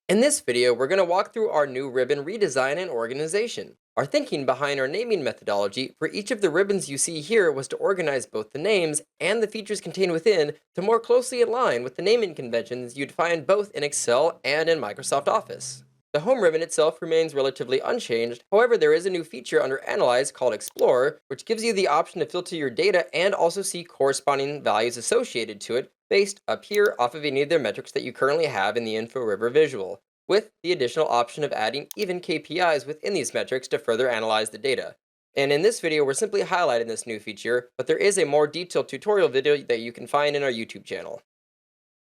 In this video, we're going to walk through our new ribbon redesign and organization. Our thinking behind our naming methodology for each of the ribbons you see here was to organize both the names and the features contained within to more closely align with the naming conventions you'd find both in Excel and in Microsoft Office. The home ribbon itself remains relatively unchanged, however there is a new feature under Analyze called Explorer, which gives you the option to filter your data and also see corresponding values associated to it based up here off of any of their metrics that you currently have in the Inforiver visual, with the additional option of adding even KPIs within these metrics to further analyze the data. And in this video, we're simply highlighting this new feature, but there is a more detailed tutorial video that you can find in our YouTube channel.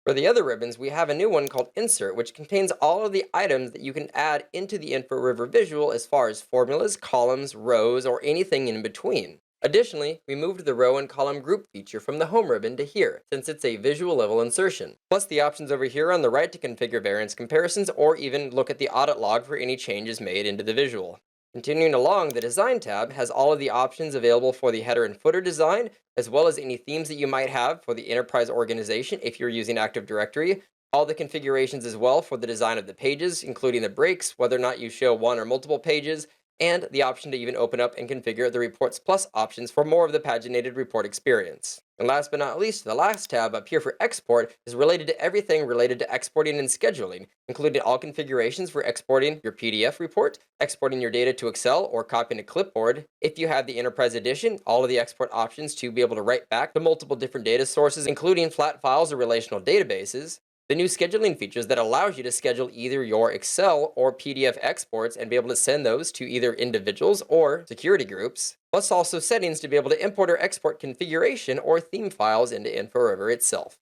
For the other ribbons, we have a new one called Insert, which contains all of the items that you can add into the Inforiver visual as far as formulas, columns, rows, or anything in between. Additionally, we moved the row and column group feature from the home ribbon to here, since it's a visual level insertion. Plus the options over here on the right to configure variance comparisons or even look at the audit log for any changes made into the visual. Continuing along, the Design tab has all of the options available for the header and footer design, as well as any themes that you might have for the enterprise organization if you're using Active Directory, all the configurations as well for the design of the pages, including the breaks, whether or not you show one or multiple pages, and the option to even open up and configure the Reports Plus options for more of the paginated report experience. And last but not least, the last tab up here for Export is related to everything related to exporting and scheduling, including all configurations for exporting your PDF report, exporting your data to Excel, or copying to clipboard. If you have the Enterprise Edition, all of the export options to be able to write back to multiple different data sources, including flat files or relational databases, the new scheduling features that allows you to schedule either your Excel or PDF exports and be able to send those to either individuals or security groups, plus also settings to be able to import or export configuration or theme files into Inforiver itself.